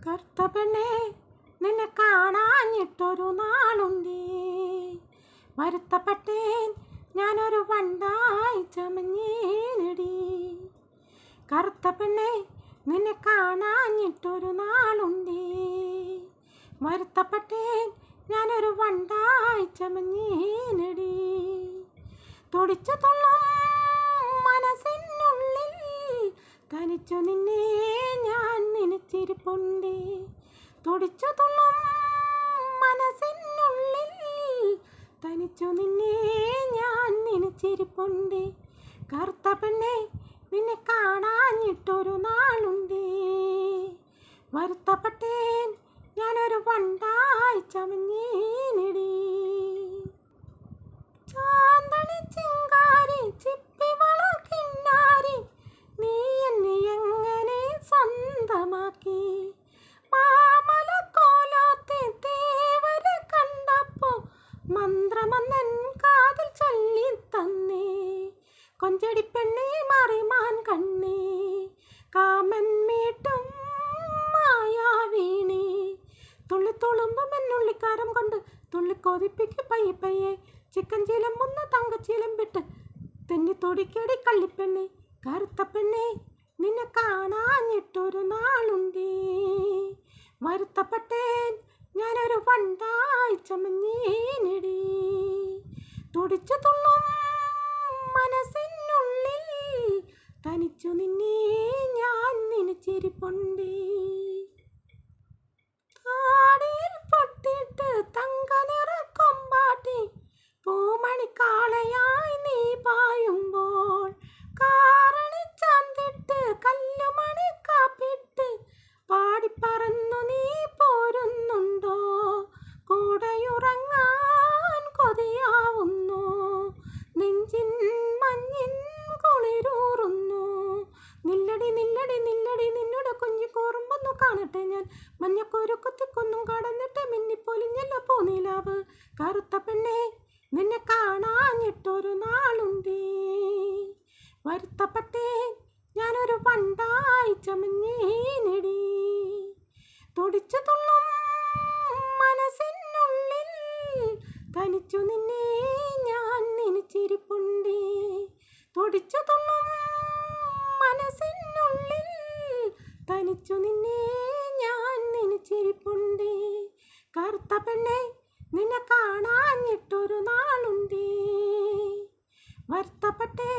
കറുത്ത പെണ്ണേ, നിന്നെ കാണാഞ്ഞിട്ടൊരു നാളുണ്ടേ. വരുത്തപ്പെട്ടേൻ ഞാനൊരു വണ്ടായി ചമഞ്ഞേനടി. കറുത്ത പെണ്ണേ, നിന്നെ കാണാഞ്ഞിട്ടൊരു നാളുണ്ടേ. വരുത്തപ്പെട്ടേൻ ഞാനൊരു വണ്ടായി ചമഞ്ഞേനടി. തുടിച്ചു തുള്ളും മനസ്സിനുള്ളിൽ തനിച്ചു നിന്നെ ഞാൻ നനച്ചിരിപ്പുണ്ടേ. തുടിച്ചു തുള്ളും മനസ്സിനുള്ളിൽ തനിച്ചു നിന്നെ ഞാൻ നനച്ചിരിപ്പുണ്ടേ. കറുത്ത പെണ്ണേ, നിന്നെ കാണാഞ്ഞിട്ടൊരു നാളുണ്ടേ. വരുത്തപ്പെട്ടേൻ ഞാനൊരു വണ്ടായി ചമഞ്ഞേനടി. ചാന്തണി ചിങ്കാരി ചിപ്പിവള കിന്നാരി, നീ എന്നെ എങ്ങനെ സ്വന്തമാക്കി? മാമലക്കോലത്തെ തേവരെ കണ്ടപ്പോ മന്ത്രമൊന്നെൻ കാതിൽ ചൊല്ലി തന്നേ. കൊഞ്ചടി പെണ്ണേ, മറിമാൻ കണ്ണേ, കാമൻ മീട്ടും മായാവീണേ. തുള്ളിത്തുളുമ്പും എന്നുള്ളിക്കാരം കൊണ്ട് തുള്ളിക്കൊതിപ്പിക്ക് പയ്യെ പയ്യെ. ചിക്കൻ ചീലം ഒന്ന് തങ്കച്ചീലം വിട്ട് തെന്നി തൊടിക്കടി കള്ളിപ്പെണ്ണേ. കറുത്ത പെണ്ണേ, നിന്നെ കാണാഞ്ഞിട്ടൊരു നാളുണ്ടേ. വരുത്തപ്പെട്ടേൻ ഞാനൊരു വണ്ടായി ചമഞ്ഞേനടി. തുടിച്ചു തുള്ളും മനസ്സിനുള്ളിൽ തനിച്ചു നിന്നെ ഞാൻ നനച്ചിരിപ്പുണ്ടേ. താടിയിൽ പൊട്ടിട്ട് തങ്ക നിറ കൊമ്പാട്ടി പൂമണിക്കാളയായി നീ പായുമ്പോൾ, കാരണി ചാന്തിട്ട് കല്ലുമണി കാപ്പിട്ട് പാടിപ്പറന്നു നീ പോരുന്നുണ്ടോ? കൂടെയുറങ്ങാൻ കൊതിയാവുന്നു, നെഞ്ചിൻ മഞ്ഞിൻ കുളിരൂറുന്നു. നില്ലടി നില്ലടി നില്ലടി നിന്നോട് കുഞ്ഞി കൂറുമ്പൊന്നു കാണട്ടെ ഞാൻ. മഞ്ഞക്കൊരു കുത്തിക്കൊന്നും കടന്നിട്ട് മിന്നിപ്പൊലിഞ്ഞല്ല പൂനിലാവ്. കറുത്ത പെണ്ണേ, നിന്നെ കാണാഞ്ഞിട്ടൊരു നാളുണ്ടേ. വരുത്തപ്പെട്ടേൻ ഞാനൊരു വണ്ടായി ചമഞ്ഞേനടി. തുടിച്ചു തുള്ളും മനസ്സിനുള്ളിൽ തനിച്ചു നിന്നെ ഞാൻ നനച്ചിരിപ്പുണ്ടേ. തുടിച്ചു തുള്ളും മനസ്സിനുള്ളിൽ തനിച്ചു നിന്നെ ഞാൻ നനച്ചിരിപ്പുണ്ടേ. കറുത്ത പെണ്ണേ, നിന്നെ കാണാഞ്ഞിട്ടൊരു നാളുണ്ടേ. വരുത്തപ്പെട്ടേ